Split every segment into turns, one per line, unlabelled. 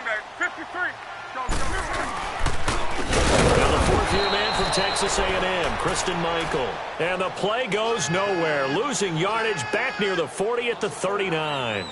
Now the fourth-year man from Texas A&M, Kristen Michael. And the play goes nowhere, losing yardage back near the 40 at the 39.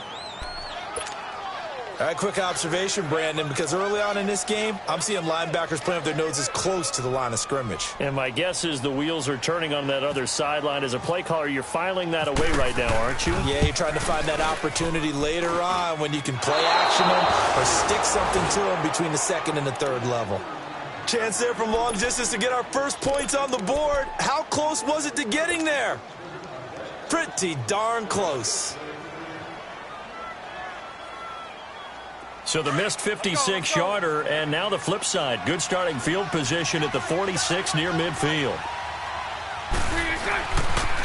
All right, quick observation, Brandon, because early on in this game, I'm seeing linebackers playing with their noses close to the line of scrimmage.
And my guess is the wheels are turning on that other sideline. As a play caller, you're filing that away right now, aren't you?
Yeah, you're trying to find that opportunity later on when you can play action them or stick something to them between the second and the third level. Chance there from long distance to get our first points on the board. How close was it to getting there? Pretty darn close.
So the missed 56-yarder, and now the flip side. Good starting field position at the 46 near midfield.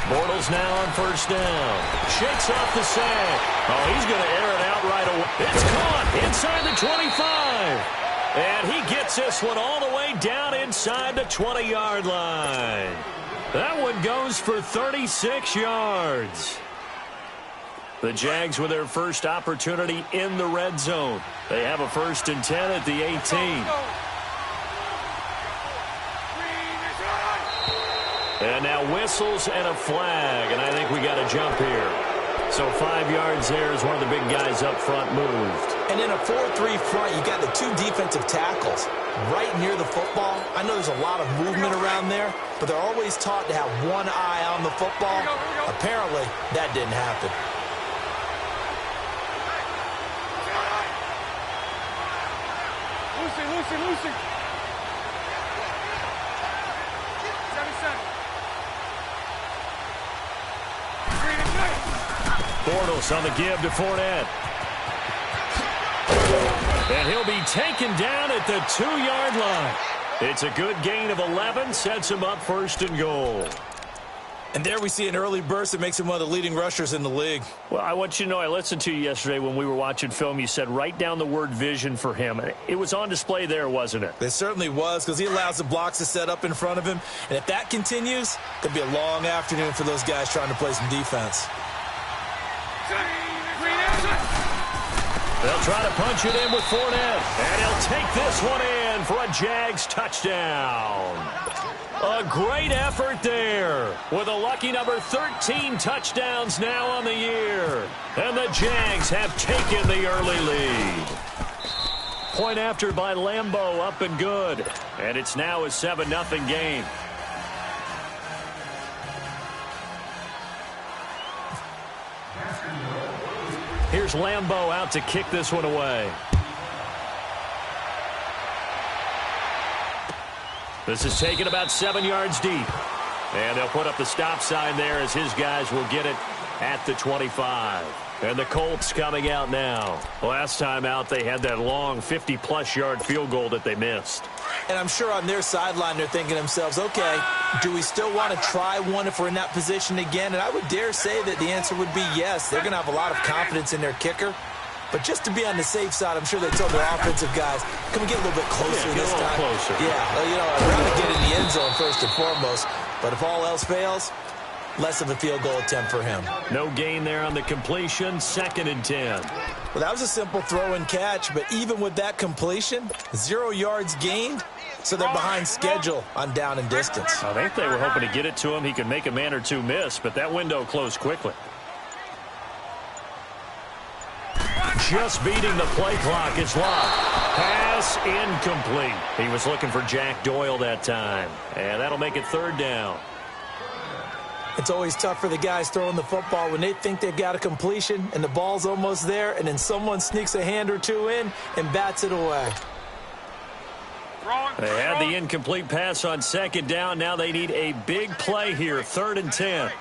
Bortles now on first down. Shakes off the sack. Oh, he's going to air it out right away. It's caught inside the 25. And he gets this one all the way down inside the 20-yard line. That one goes for 36 yards. The Jags with their first opportunity in the red zone. They have a 1st and 10 at the 18. And now whistles and a flag, and I think we got a jump here. So 5 yards there as one of the big guys up front moved.
And in a 4-3 front, you got the 2 defensive tackles right near the football. I know there's a lot of movement around there, but they're always taught to have one eye on the football. Apparently, that didn't happen.
Lucy.
Bortles on the give to Fournette. And he'll be taken down at the 2-yard line. It's a good gain of 11, sets him up 1st and goal.
And there we see an early burst that makes him one of the leading rushers in the league.
Well, I want you to know, I listened to you yesterday when we were watching film. You said write down the word vision for him. It was on display there, wasn't it?
It certainly was, because he allows the blocks to set up in front of him. And if that continues, it could be a long afternoon for those guys trying to play some defense.
They'll try to punch it in with Fournette. And he'll take this one in for a Jags touchdown. A great effort there with a lucky number 13 touchdowns now on the year. And the Jags have taken the early lead. Point after by Lambeau, up and good. And it's now a 7-0 game. Here's Lambeau out to kick this one away. This is taken about 7 yards deep. And they'll put up the stop sign there as his guys will get it at the 25. And the Colts coming out now. Last time out, they had that long 50-plus yard field goal that they missed.
And I'm sure on their sideline they're thinking to themselves, okay, do we still want to try one if we're in that position again? And I would dare say that the answer would be yes. They're going to have a lot of confidence in their kicker. But just to be on the safe side, I'm sure they told their offensive guys, can we get a little bit closer this time?
Closer.
Yeah, well, you know, I'd rather get in the end zone first and foremost. But if all else fails, less of a field goal attempt for him.
No gain there on the completion, 2nd and 10.
Well, that was a simple throw and catch, but even with that completion, 0 yards gained, so they're behind schedule on down and distance.
I think they were hoping to get it to him. He could make a man or two miss, but that window closed quickly. Just beating the play clock. It's locked. Pass incomplete. He was looking for Jack Doyle that time. And that'll make it 3rd down.
It's always tough for the guys throwing the football when they think they've got a completion and the ball's almost there, and then someone sneaks a hand or two in and bats it away.
They had the incomplete pass on 2nd down. Now they need a big play here. 3rd and 10.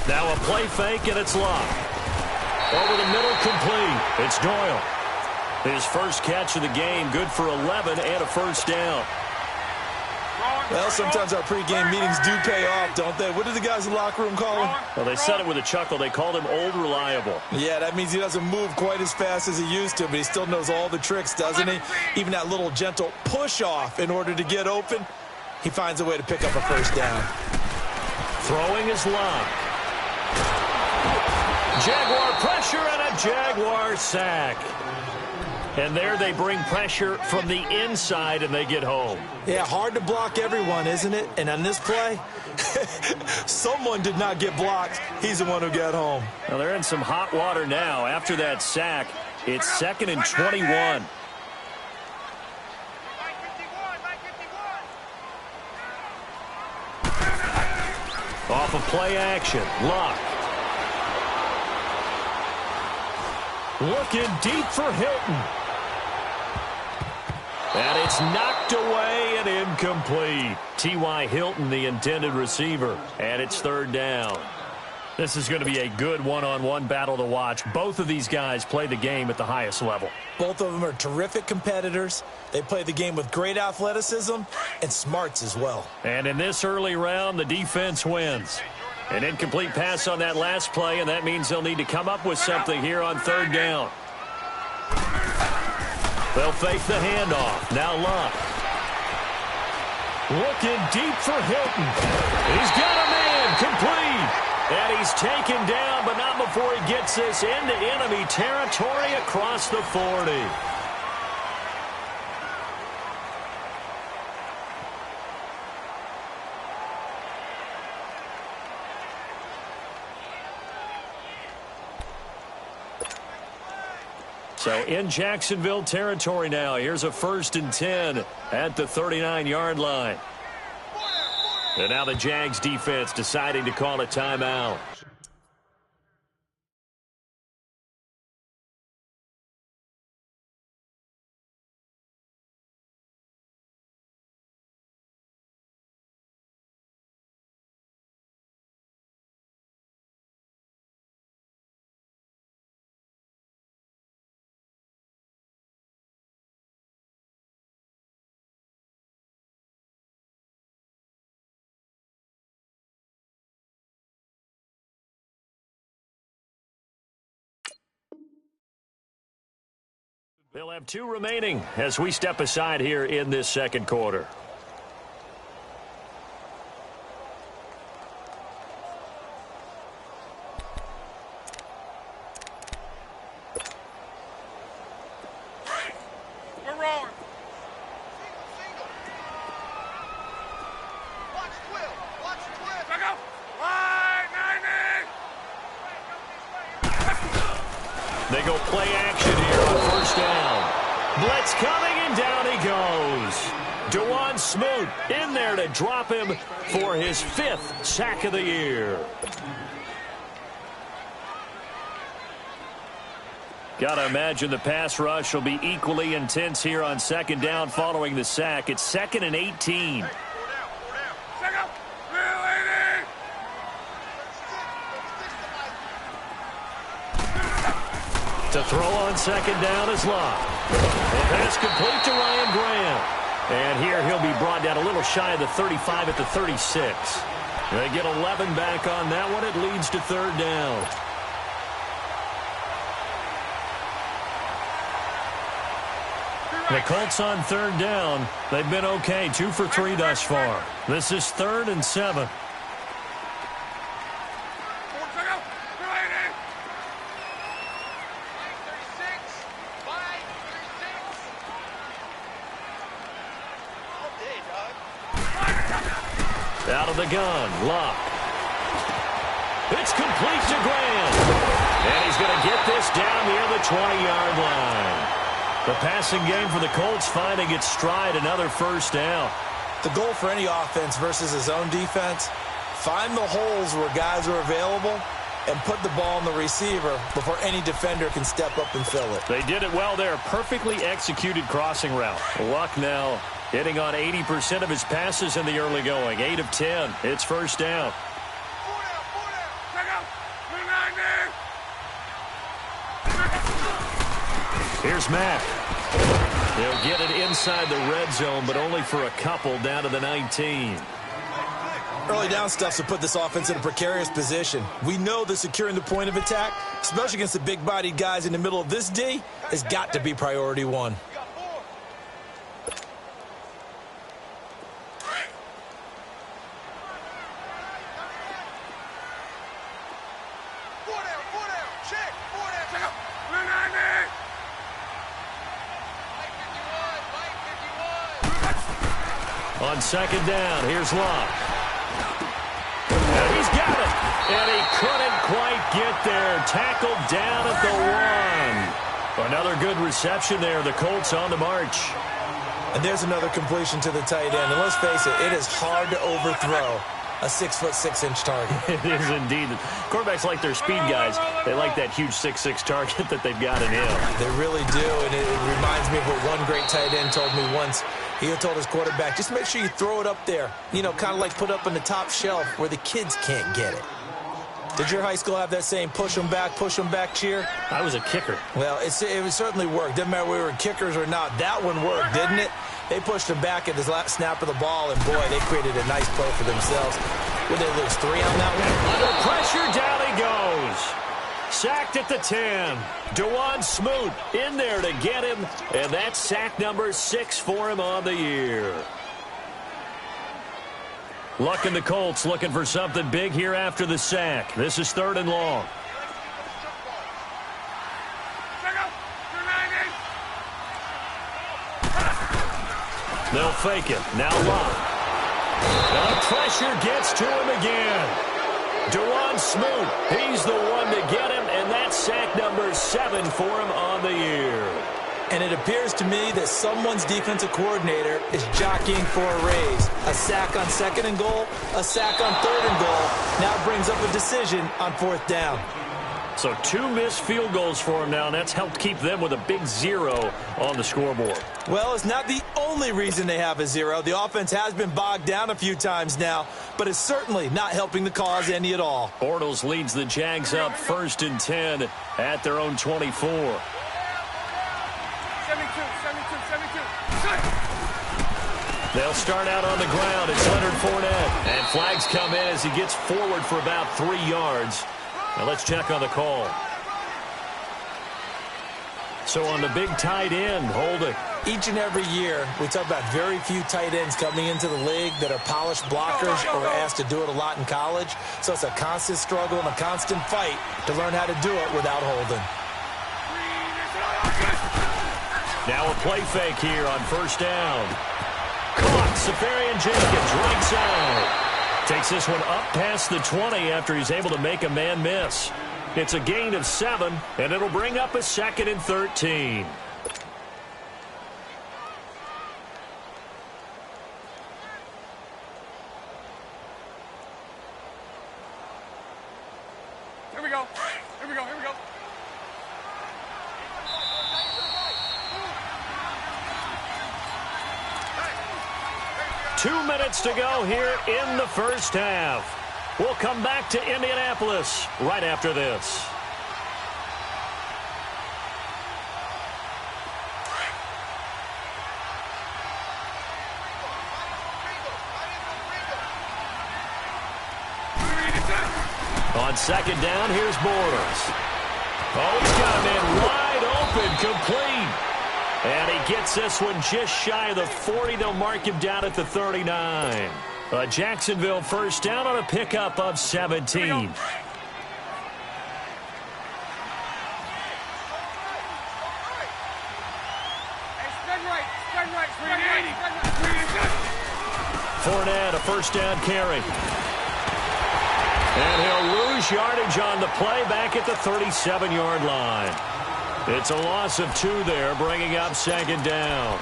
Now a play fake, and it's locked. Over the middle, complete. It's Doyle. His first catch of the game, good for 11 and a 1st down.
Well, sometimes our pregame meetings do pay off, don't they? What do the guys in the locker room call him?
Well, they said it with a chuckle. They called him Old Reliable.
Yeah, that means he doesn't move quite as fast as he used to, but he still knows all the tricks, doesn't he? Even that little gentle push-off in order to get open, he finds a way to pick up a 1st down.
Throwing is Luck. Jaguar pressure and a Jaguar sack. And there they bring pressure from the inside, and they get home.
Yeah, hard to block everyone, isn't it? And on this play, someone did not get blocked. He's the one who got home.
Well, they're in some hot water now. After that sack, it's 2nd and 21. Off of play action, Luck. Looking deep for Hilton. And it's knocked away and incomplete. T.Y. Hilton, the intended receiver. And it's 3rd down. This is going to be a good one-on-one battle to watch. Both of these guys play the game at the highest level.
Both of them are terrific competitors. They play the game with great athleticism and smarts as well.
And in this early round, the defense wins. An incomplete pass on that last play, and that means they'll need to come up with something here on 3rd down. They'll fake the handoff. Now Luck. Looking deep for Hilton. He's got a man complete. And he's taken down, but not before he gets this into enemy territory across the 40. So in Jacksonville territory now. Here's a 1st and 10 at the 39-yard line. And now the Jags defense deciding to call a timeout. They'll have 2 remaining as we step aside here in this 2nd quarter. They go play action here on 1st down. Blitz coming, and down he goes. DeJuan Smoot in there to drop him for his 5th sack of the year. Got to imagine the pass rush will be equally intense here on 2nd down following the sack. It's 2nd and 18. To throw on 2nd down is Luck. And pass complete to Ryan Graham. And here he'll be brought down a little shy of the 35 at the 36. They get 11 back on that one. It leads to 3rd down. The Colts on 3rd down. They've been okay. 2 for 3 thus far. This is 3rd and 7. Out of the gun, Luck. It's complete to Graham. And he's going to get this down near the 20-yard line. The passing game for the Colts finding its stride, another 1st down.
The goal for any offense versus his own defense, find the holes where guys are available and put the ball in the receiver before any defender can step up and fill it.
They did it well there. Perfectly executed crossing route. Luck now hitting on 80% of his passes in the early going. 8 of 10. It's 1st down. Here's Mack. They'll get it inside the red zone, but only for a couple down to the 19.
Early down stuff to put this offense in a precarious position. We know that securing the point of attack, especially against the big-bodied guys in the middle of this D, has got to be priority 1.
On second down, here's Love. And he's got it. And he couldn't quite get there. Tackled down at the 1. Another good reception there. The Colts on the march.
And there's another completion to the tight end. And let's face it, it is hard to overthrow a 6'6" target.
It is indeed. Quarterbacks like their speed guys. They like that huge 6'6" target that they've got in him.
They really do, and it reminds me of what one great tight end told me once. He told his quarterback, just make sure you throw it up there. You know, kind of like put up on the top shelf where the kids can't get it. Did your high school have that saying, push them back cheer?
I was a kicker.
Well, it certainly worked. Didn't matter whether we were kickers or not. That one worked, didn't it? They pushed him back at the last snap of the ball, and, boy, they created a nice play for themselves. Would they lose 3 on that one?
Under pressure, down he goes. Sacked at the 10. DeJuan Smoot in there to get him, and that's sack number 6 for him on the year. Luck in the Colts looking for something big here after the sack. This is 3rd and long. They'll fake it. Now Love. And the pressure gets to him again. DeJuan Smoot, he's the one to get him, and that's sack number 7 for him on the year.
And it appears to me that someone's defensive coordinator is jockeying for a raise. A sack on 2nd and goal, a sack on 3rd and goal. Now brings up a decision on 4th down.
So 2 missed field goals for him now, and that's helped keep them with a big 0 on the scoreboard.
Well, it's not the only reason they have a 0. The offense has been bogged down a few times now, but it's certainly not helping the cause any at all.
Bortles leads the Jags up 1st and 10 at their own 24.
72.
They'll start out on the ground. It's Leonard Fournette. And flags come in as he gets forward for about 3 yards. Now let's check on the call. So on the big tight end, holding.
Each and every year, we talk about very few tight ends coming into the league that are polished blockers or asked to do it a lot in college. So it's a constant struggle and a constant fight to learn how to do it without holding.
Now a play fake here on 1st down. Caught. Safarian Jenkins right side. Takes this one up past the 20 after he's able to make a man miss. It's a gain of 7, and it'll bring up a 2nd and 13.
Here we go.
2 minutes to go here in the 1st half. We'll come back to Indianapolis right after this. On 2nd down, here's Bortles. Oh, he's got a man wide open, complete. And he gets this one just shy of the 40. They'll mark him down at the 39. Jacksonville 1st down on a pickup of 17. Fournette, a 1st down carry. And he'll lose yardage on the play back at the 37-yard line. It's a loss of 2 there, bringing up 2nd down.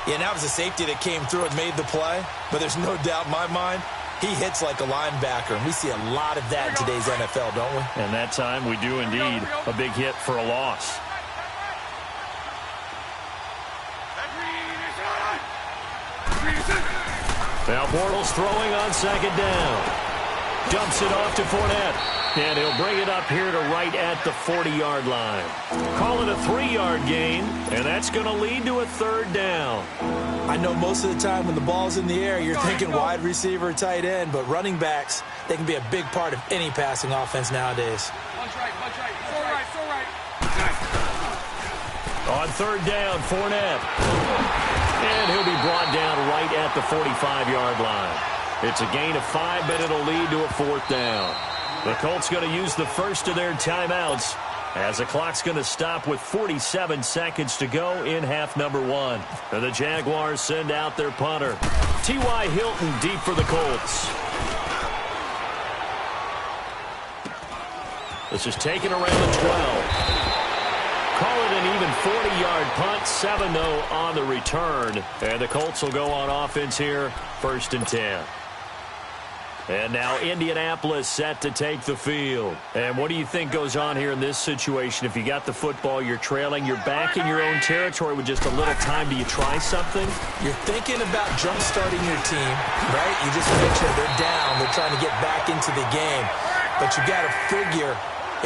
Yeah, that was a safety that came through and made the play, but there's no doubt in my mind he hits like a linebacker, and we see a lot of that in today's NFL, don't we?
And that time we do indeed. A big hit for a loss. Now Bortles throwing on 2nd down. Dumps it off to Fournette. And he'll bring it up here to right at the 40-yard line. Call it a 3-yard gain, and that's going to lead to a 3rd down.
I know most of the time when the ball's in the air, you're thinking wide receiver, tight end, but running backs, they can be a big part of any passing offense nowadays.
Punch right. So right.
On 3rd down, Fournette. And he'll be brought down right at the 45-yard line. It's a gain of 5, but it'll lead to a 4th down. The Colts going to use the first of their timeouts as the clock's going to stop with 47 seconds to go in half number 1. And the Jaguars send out their punter. T.Y. Hilton deep for the Colts. This is taken around the 12. Call it an even 40-yard punt, 7-0 on the return. And the Colts will go on offense here, 1st and 10. And now Indianapolis set to take the field. And what do you think goes on here in this situation? If you got the football, you're trailing, you're back in your own territory with just a little time. Do you try something?
You're thinking about jump-starting your team, right? You just mentioned they're down. They're trying to get back into the game. But you got to figure,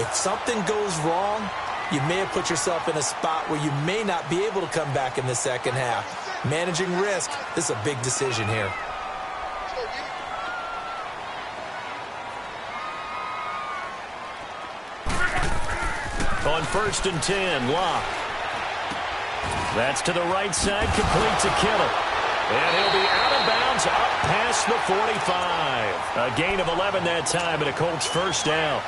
if something goes wrong, you may have put yourself in a spot where you may not be able to come back in the second half. Managing risk, this is a big decision here.
On 1st and 10, Locke. That's to the right side, complete to Kittle. And he'll be out of bounds up past the 45. A gain of 11 that time, and a Colts 1st down.